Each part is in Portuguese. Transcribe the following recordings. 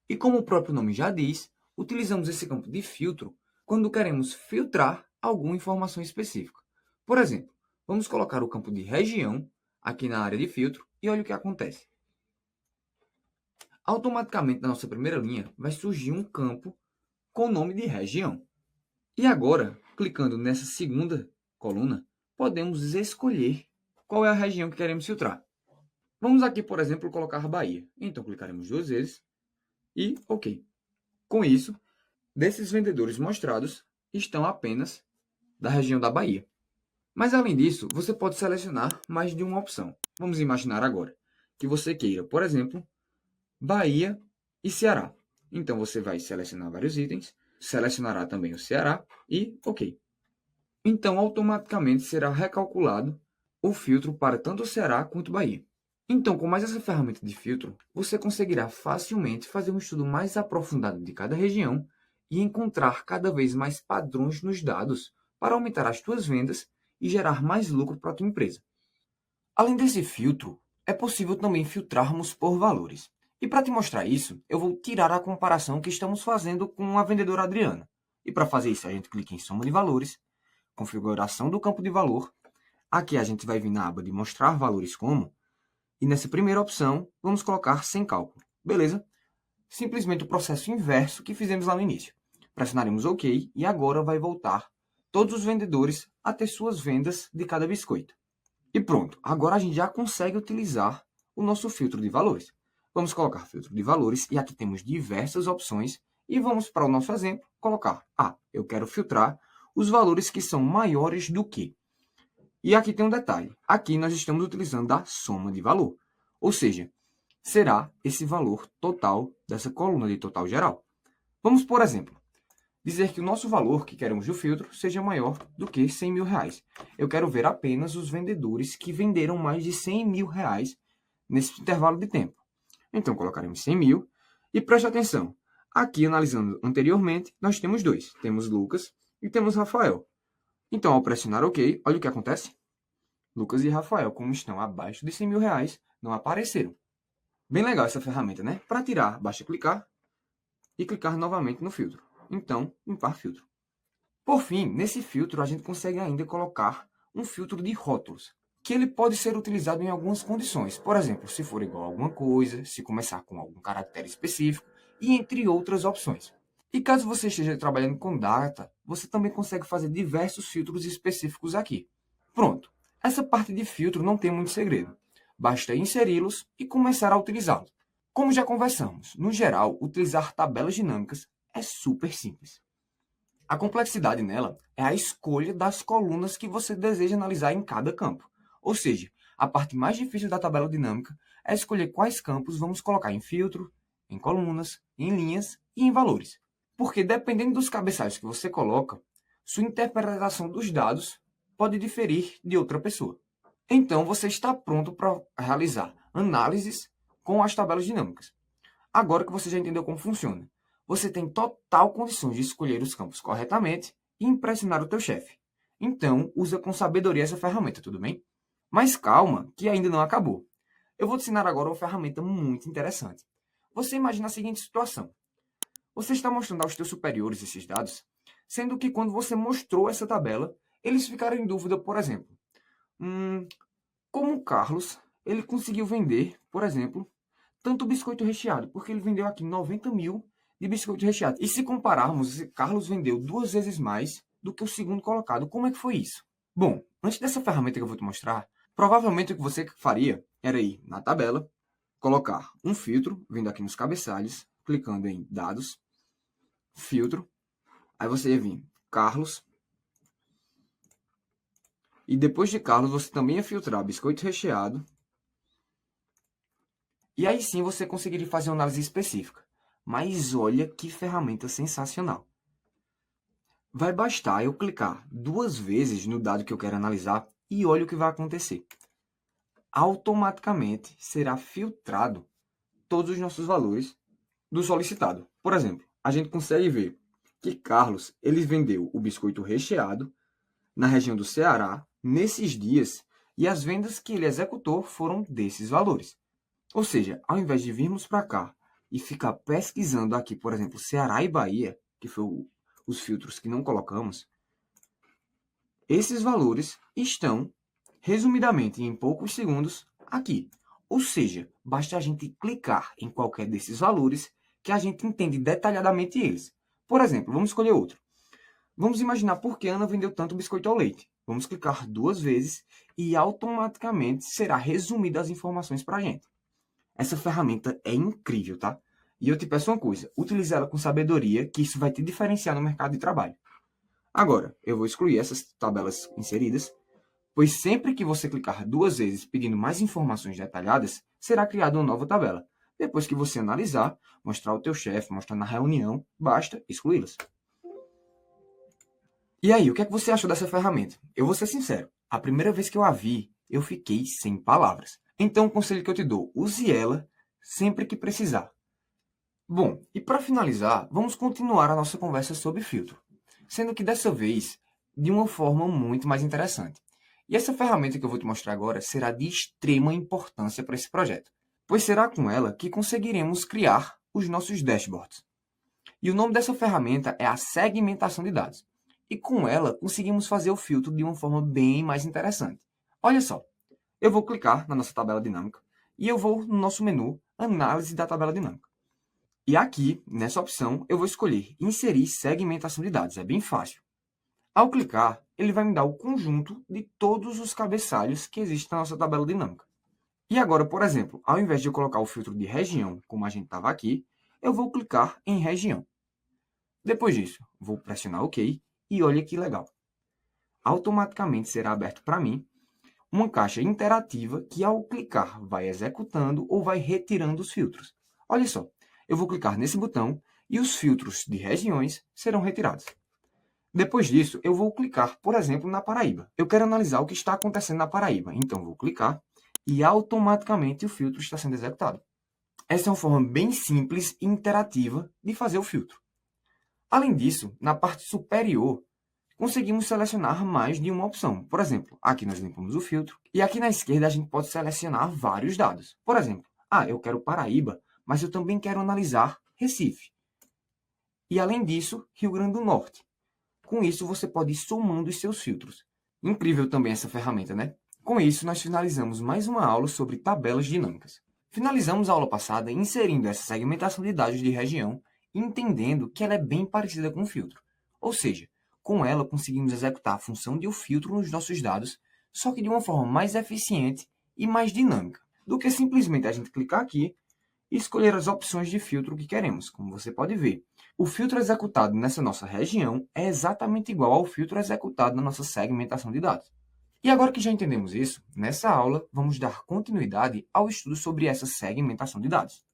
E como o próprio nome já diz, utilizamos esse campo de filtro quando queremos filtrar alguma informação específica. Por exemplo, vamos colocar o campo de região aqui na área de filtro e olha o que acontece. Automaticamente, na nossa primeira linha, vai surgir um campo com o nome de região. E agora, clicando nessa segunda coluna, podemos escolher qual é a região que queremos filtrar. Vamos aqui, por exemplo, colocar Bahia. Então, clicaremos 2 vezes e OK. Com isso, desses vendedores mostrados estão apenas da região da Bahia. Mas, além disso, você pode selecionar mais de uma opção. Vamos imaginar agora que você queira, por exemplo, Bahia e Ceará. Então, você vai selecionar vários itens, selecionará também o Ceará e OK. Então, automaticamente será recalculado o filtro para tanto o Ceará quanto Bahia. Então, com mais essa ferramenta de filtro, você conseguirá facilmente fazer um estudo mais aprofundado de cada região e encontrar cada vez mais padrões nos dados para aumentar as suas vendas e gerar mais lucro para a tua empresa. Além desse filtro, é possível também filtrarmos por valores. E para te mostrar isso, eu vou tirar a comparação que estamos fazendo com a vendedora Adriana. E para fazer isso, a gente clica em soma de valores, configuração do campo de valor. Aqui a gente vai vir na aba de mostrar valores como, e nessa primeira opção, vamos colocar sem cálculo. Beleza? Simplesmente o processo inverso que fizemos lá no início. Pressionaremos OK e agora vai voltar todos os vendedores a ter suas vendas de cada biscoito. E pronto, agora a gente já consegue utilizar o nosso filtro de valores. Vamos colocar filtro de valores e aqui temos diversas opções e vamos para o nosso exemplo colocar, eu quero filtrar os valores que são maiores do que. E aqui tem um detalhe, aqui nós estamos utilizando a soma de valor, ou seja, será esse valor total dessa coluna de total geral. Vamos, por exemplo, dizer que o nosso valor que queremos do filtro seja maior do que R$100.000. Eu quero ver apenas os vendedores que venderam mais de R$100.000 nesse intervalo de tempo. Então, colocaremos 100 mil e preste atenção. Aqui, analisando anteriormente, nós temos dois. Temos Lucas e temos Rafael. Então, ao pressionar OK, olha o que acontece. Lucas e Rafael, como estão abaixo de R$100.000, não apareceram. Bem legal essa ferramenta, né? Para tirar, basta clicar e clicar novamente no filtro. Então, limpar filtro. Por fim, nesse filtro a gente consegue ainda colocar um filtro de rótulos, que ele pode ser utilizado em algumas condições. Por exemplo, se for igual a alguma coisa, se começar com algum caractere específico, e entre outras opções. E caso você esteja trabalhando com data, você também consegue fazer diversos filtros específicos aqui. Pronto, essa parte de filtro não tem muito segredo. Basta inseri-los e começar a utilizá-los. Como já conversamos, no geral, utilizar tabelas dinâmicas é super simples. A complexidade nela é a escolha das colunas que você deseja analisar em cada campo. Ou seja, a parte mais difícil da tabela dinâmica é escolher quais campos vamos colocar em filtro, em colunas, em linhas e em valores. Porque dependendo dos cabeçalhos que você coloca, sua interpretação dos dados pode diferir de outra pessoa. Então, você está pronto para realizar análises com as tabelas dinâmicas. Agora que você já entendeu como funciona, você tem total condições de escolher os campos corretamente e impressionar o teu chefe. Então, usa com sabedoria essa ferramenta, tudo bem? Mas calma, que ainda não acabou. Eu vou te ensinar agora uma ferramenta muito interessante. Você imagina a seguinte situação. Você está mostrando aos teus superiores esses dados, sendo que quando você mostrou essa tabela, eles ficaram em dúvida, por exemplo. Como o Carlos, ele conseguiu vender, por exemplo, tanto biscoito recheado, porque ele vendeu aqui 90 mil de biscoito recheado. E se compararmos, Carlos vendeu 2 vezes mais do que o segundo colocado. Como é que foi isso? Bom, antes dessa ferramenta que eu vou te mostrar, provavelmente o que você faria era ir na tabela, colocar um filtro, vindo aqui nos cabeçalhos, clicando em dados, filtro, aí você ia vir Carlos, e depois de Carlos você também ia filtrar biscoito recheado, e aí sim você conseguiria fazer uma análise específica. Mas olha que ferramenta sensacional. Vai bastar eu clicar 2 vezes no dado que eu quero analisar e olha o que vai acontecer. Automaticamente será filtrado todos os nossos valores do solicitado. Por exemplo, a gente consegue ver que Carlos ele vendeu o biscoito recheado na região do Ceará nesses dias e as vendas que ele executou foram desses valores. Ou seja, ao invés de virmos para cá e ficar pesquisando aqui, por exemplo, Ceará e Bahia, que foi os filtros que não colocamos, esses valores estão, resumidamente, em poucos segundos, aqui. Ou seja, basta a gente clicar em qualquer desses valores que a gente entende detalhadamente eles. Por exemplo, vamos escolher outro. Vamos imaginar por que Ana vendeu tanto biscoito ao leite. Vamos clicar 2 vezes e automaticamente será resumida as informações para a gente. Essa ferramenta é incrível, tá? E eu te peço uma coisa, utilize ela com sabedoria, que isso vai te diferenciar no mercado de trabalho. Agora, eu vou excluir essas tabelas inseridas, pois sempre que você clicar 2 vezes pedindo mais informações detalhadas, será criada uma nova tabela. Depois que você analisar, mostrar ao teu chefe, mostrar na reunião, basta excluí-las. E aí, o que é que você achou dessa ferramenta? Eu vou ser sincero, a primeira vez que eu a vi, eu fiquei sem palavras. Então, o conselho que eu te dou, use ela sempre que precisar. Bom, e para finalizar, vamos continuar a nossa conversa sobre filtro, sendo que dessa vez de uma forma muito mais interessante. E essa ferramenta que eu vou te mostrar agora será de extrema importância para esse projeto, pois será com ela que conseguiremos criar os nossos dashboards. E o nome dessa ferramenta é a segmentação de dados. E com ela conseguimos fazer o filtro de uma forma bem mais interessante. Olha só, eu vou clicar na nossa tabela dinâmica e eu vou no nosso menu Análise da tabela dinâmica. E aqui, nessa opção, eu vou escolher Inserir segmentação de dados. É bem fácil. Ao clicar, ele vai me dar o conjunto de todos os cabeçalhos que existem na nossa tabela dinâmica. E agora, por exemplo, ao invés de eu colocar o filtro de região, como a gente estava aqui, eu vou clicar em região. Depois disso, vou pressionar OK e olha que legal. Automaticamente será aberto para mim uma caixa interativa que, ao clicar, vai executando ou vai retirando os filtros. Olha só, eu vou clicar nesse botão e os filtros de regiões serão retirados. Depois disso, eu vou clicar, por exemplo, na Paraíba. Eu quero analisar o que está acontecendo na Paraíba, então vou clicar e automaticamente o filtro está sendo executado. Essa é uma forma bem simples e interativa de fazer o filtro. Além disso, na parte superior, conseguimos selecionar mais de uma opção. Por exemplo, aqui nós limpamos o filtro e aqui na esquerda a gente pode selecionar vários dados. Por exemplo, eu quero Paraíba, mas eu também quero analisar Recife. E além disso, Rio Grande do Norte. Com isso, você pode ir somando os seus filtros. Incrível também essa ferramenta, né? Com isso, nós finalizamos mais uma aula sobre tabelas dinâmicas. Finalizamos a aula passada inserindo essa segmentação de dados de região, entendendo que ela é bem parecida com o filtro. Ou seja, com ela conseguimos executar a função de um filtro nos nossos dados, só que de uma forma mais eficiente e mais dinâmica, do que simplesmente a gente clicar aqui e escolher as opções de filtro que queremos. Como você pode ver, o filtro executado nessa nossa região é exatamente igual ao filtro executado na nossa segmentação de dados. E agora que já entendemos isso, nessa aula vamos dar continuidade ao estudo sobre essa segmentação de dados.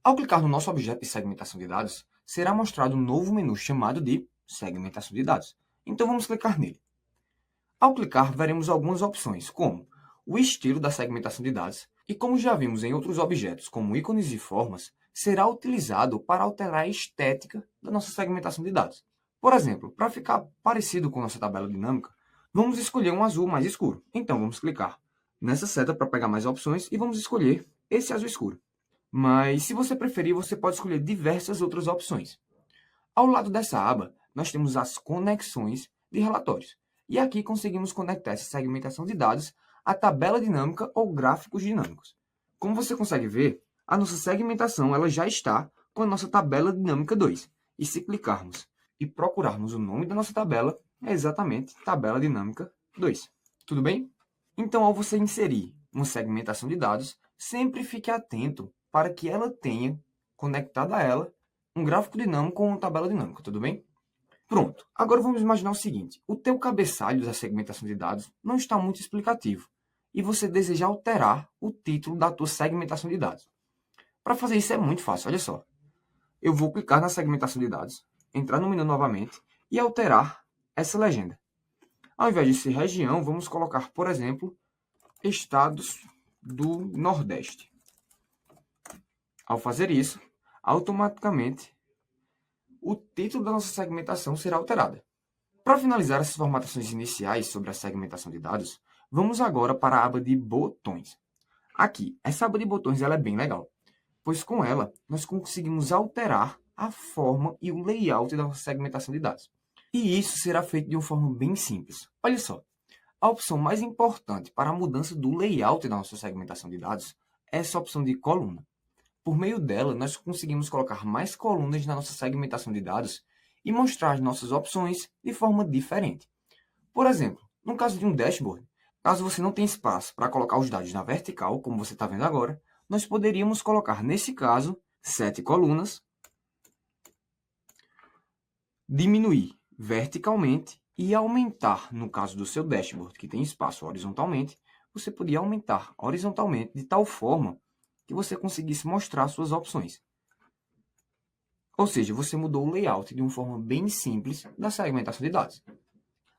Ao clicar no nosso objeto de segmentação de dados, será mostrado um novo menu chamado de Segmentação de Dados. Então vamos clicar nele. Ao clicar, veremos algumas opções, como o estilo da segmentação de dados, e como já vimos em outros objetos, como ícones e formas, será utilizado para alterar a estética da nossa segmentação de dados. Por exemplo, para ficar parecido com nossa tabela dinâmica, vamos escolher um azul mais escuro. Então vamos clicar nessa seta para pegar mais opções e vamos escolher esse azul escuro. Mas se você preferir, você pode escolher diversas outras opções. Ao lado dessa aba, nós temos as conexões de relatórios. E aqui conseguimos conectar essa segmentação de dados à tabela dinâmica ou gráficos dinâmicos. Como você consegue ver, a nossa segmentação ela já está com a nossa tabela dinâmica 2. E se clicarmos e procurarmos o nome da nossa tabela, é exatamente tabela dinâmica 2. Tudo bem? Então, ao você inserir uma segmentação de dados, sempre fique atento para que ela tenha conectado a ela um gráfico dinâmico com uma tabela dinâmica, tudo bem? Pronto, agora vamos imaginar o seguinte, o teu cabeçalho da segmentação de dados não está muito explicativo e você deseja alterar o título da tua segmentação de dados. Para fazer isso é muito fácil, olha só. Eu vou clicar na segmentação de dados, entrar no menu novamente e alterar essa legenda. Ao invés de ser região, vamos colocar, por exemplo, estados do Nordeste. Ao fazer isso, automaticamente o título da nossa segmentação será alterado. Para finalizar essas formatações iniciais sobre a segmentação de dados, vamos agora para a aba de botões. Aqui, essa aba de botões ela é bem legal. pois com ela nós conseguimos alterar a forma e o layout da nossa segmentação de dados. E isso será feito de uma forma bem simples. Olha só, a opção mais importante para a mudança do layout da nossa segmentação de dados é essa opção de coluna. Por meio dela, nós conseguimos colocar mais colunas na nossa segmentação de dados e mostrar as nossas opções de forma diferente. Por exemplo, no caso de um dashboard, caso você não tenha espaço para colocar os dados na vertical, como você está vendo agora, nós poderíamos colocar, nesse caso, 7 colunas, diminuir verticalmente e aumentar, no caso do seu dashboard, que tem espaço horizontalmente, você podia aumentar horizontalmente de tal forma que você conseguisse mostrar suas opções. Ou seja, você mudou o layout de uma forma bem simples da segmentação de dados.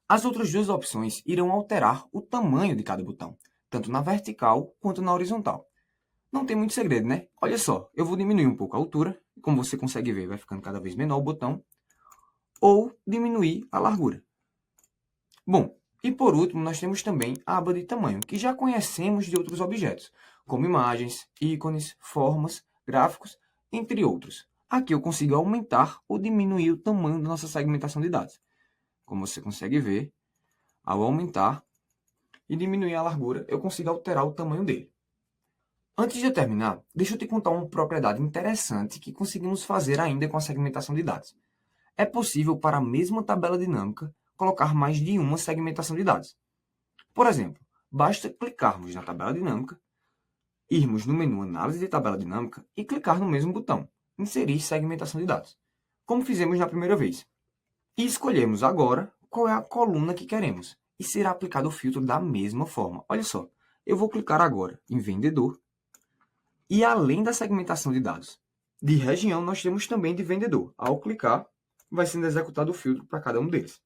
As outras duas opções irão alterar o tamanho de cada botão, tanto na vertical quanto na horizontal. Não tem muito segredo, né? Olha só, eu vou diminuir um pouco a altura, e como você consegue ver, vai ficando cada vez menor o botão, ou diminuir a largura. Bom, e por último, nós temos também a aba de tamanho, que já conhecemos de outros objetos, como imagens, ícones, formas, gráficos, entre outros. Aqui eu consigo aumentar ou diminuir o tamanho da nossa segmentação de dados. Como você consegue ver, ao aumentar e diminuir a largura, eu consigo alterar o tamanho dele. Antes de eu terminar, deixa eu te contar uma propriedade interessante que conseguimos fazer ainda com a segmentação de dados. É possível, para a mesma tabela dinâmica, colocar mais de uma segmentação de dados. Por exemplo, basta clicarmos na tabela dinâmica, irmos no menu Análise de tabela dinâmica e clicar no mesmo botão, Inserir segmentação de dados, como fizemos na primeira vez. E escolhemos agora qual é a coluna que queremos, e será aplicado o filtro da mesma forma. Olha só, eu vou clicar agora em Vendedor, e além da segmentação de dados de região, nós temos também de vendedor. Ao clicar, vai sendo executado o filtro para cada um deles.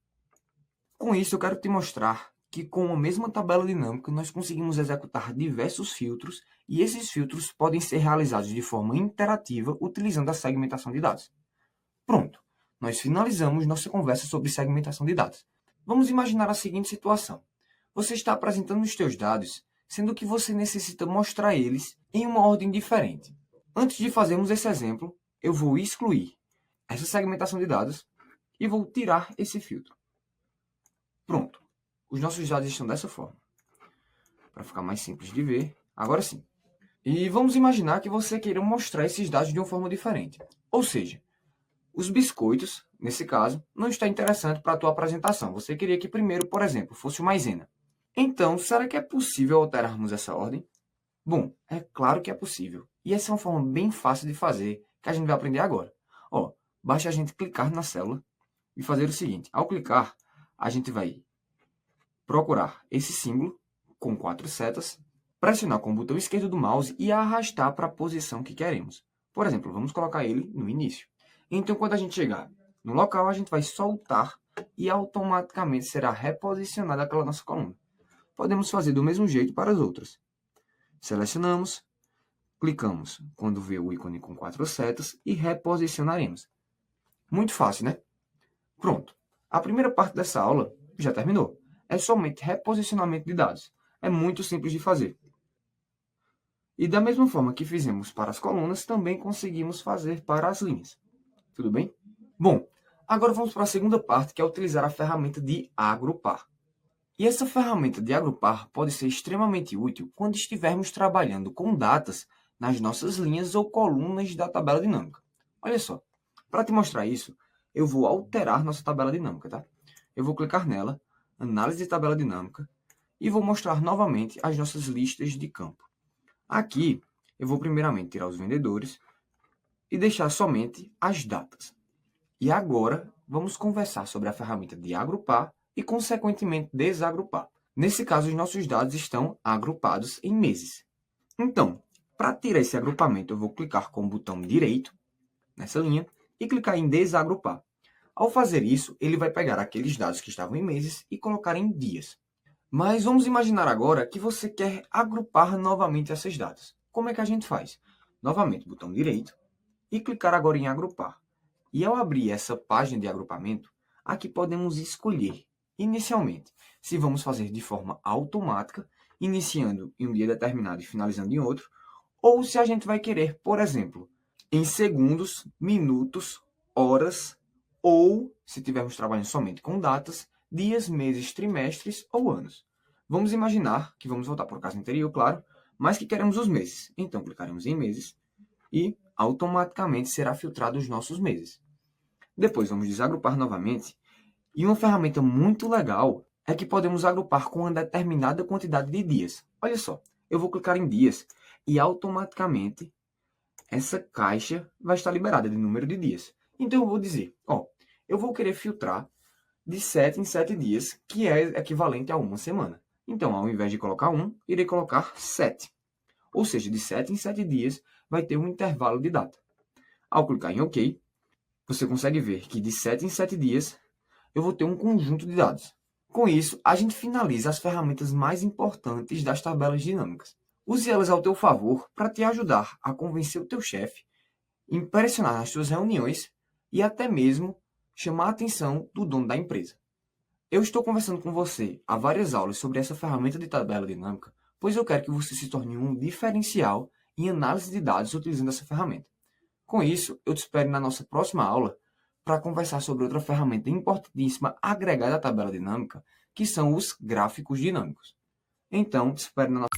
Com isso, eu quero te mostrar que com a mesma tabela dinâmica, nós conseguimos executar diversos filtros, e esses filtros podem ser realizados de forma interativa utilizando a segmentação de dados. Pronto, nós finalizamos nossa conversa sobre segmentação de dados. Vamos imaginar a seguinte situação. Você está apresentando os seus dados, sendo que você necessita mostrar eles em uma ordem diferente. Antes de fazermos esse exemplo, eu vou excluir essa segmentação de dados e vou tirar esse filtro. Pronto, os nossos dados estão dessa forma. Para ficar mais simples de ver, agora sim. E vamos imaginar que você queira mostrar esses dados de uma forma diferente. Ou seja, os biscoitos, nesse caso, não está interessante para a tua apresentação. Você queria que primeiro, por exemplo, fosse o maisena. Então, será que é possível alterarmos essa ordem? Bom, é claro que é possível. E essa é uma forma bem fácil de fazer, que a gente vai aprender agora. Ó, basta a gente clicar na célula e fazer o seguinte. Ao clicar, a gente vai procurar esse símbolo com 4 setas, pressionar com o botão esquerdo do mouse e arrastar para a posição que queremos. Por exemplo, vamos colocar ele no início. Então, quando a gente chegar no local, a gente vai soltar e automaticamente será reposicionada aquela nossa coluna. Podemos fazer do mesmo jeito para as outras. Selecionamos, clicamos quando vê o ícone com 4 setas e reposicionaremos. Muito fácil, né? Pronto. A primeira parte dessa aula já terminou. É somente reposicionamento de dados. É muito simples de fazer. E da mesma forma que fizemos para as colunas, também conseguimos fazer para as linhas. Tudo bem? Bom, agora vamos para a segunda parte, que é utilizar a ferramenta de agrupar. E essa ferramenta de agrupar pode ser extremamente útil quando estivermos trabalhando com datas nas nossas linhas ou colunas da tabela dinâmica. Olha só, para te mostrar isso, eu vou alterar nossa tabela dinâmica, tá? Eu vou clicar nela, Análise de tabela dinâmica, e vou mostrar novamente as nossas listas de campo. Aqui, eu vou primeiramente tirar os vendedores e deixar somente as datas. E agora, vamos conversar sobre a ferramenta de agrupar e, consequentemente, desagrupar. Nesse caso, os nossos dados estão agrupados em meses. Então, para tirar esse agrupamento, eu vou clicar com o botão direito nessa linha e clicar em desagrupar. Ao fazer isso, ele vai pegar aqueles dados que estavam em meses e colocar em dias. Mas vamos imaginar agora que você quer agrupar novamente esses dados. Como é que a gente faz? Novamente, botão direito e clicar agora em agrupar. E ao abrir essa página de agrupamento, aqui podemos escolher, inicialmente, se vamos fazer de forma automática, iniciando em um dia determinado e finalizando em outro, ou se a gente vai querer, por exemplo, em segundos, minutos, horas, ou, se tivermos trabalhando somente com datas, dias, meses, trimestres ou anos. Vamos imaginar que vamos voltar para o caso anterior, claro, mas que queremos os meses. Então, clicaremos em meses e automaticamente será filtrado os nossos meses. Depois, vamos desagrupar novamente. E uma ferramenta muito legal é que podemos agrupar com uma determinada quantidade de dias. Olha só, eu vou clicar em dias e automaticamente essa caixa vai estar liberada de número de dias. Então eu vou dizer, eu vou querer filtrar de 7 em 7 dias, que é equivalente a uma semana. Então, ao invés de colocar 1, irei colocar 7. Ou seja, de 7 em 7 dias vai ter um intervalo de data. Ao clicar em OK, você consegue ver que de 7 em 7 dias eu vou ter um conjunto de dados. Com isso, a gente finaliza as ferramentas mais importantes das tabelas dinâmicas. Use elas ao teu favor para te ajudar a convencer o teu chefe, impressionar nas suas reuniões e até mesmo chamar a atenção do dono da empresa. Eu estou conversando com você há várias aulas sobre essa ferramenta de tabela dinâmica, pois eu quero que você se torne um diferencial em análise de dados utilizando essa ferramenta. Com isso, eu te espero na nossa próxima aula para conversar sobre outra ferramenta importantíssima agregada à tabela dinâmica, que são os gráficos dinâmicos. Então, te espero na nossa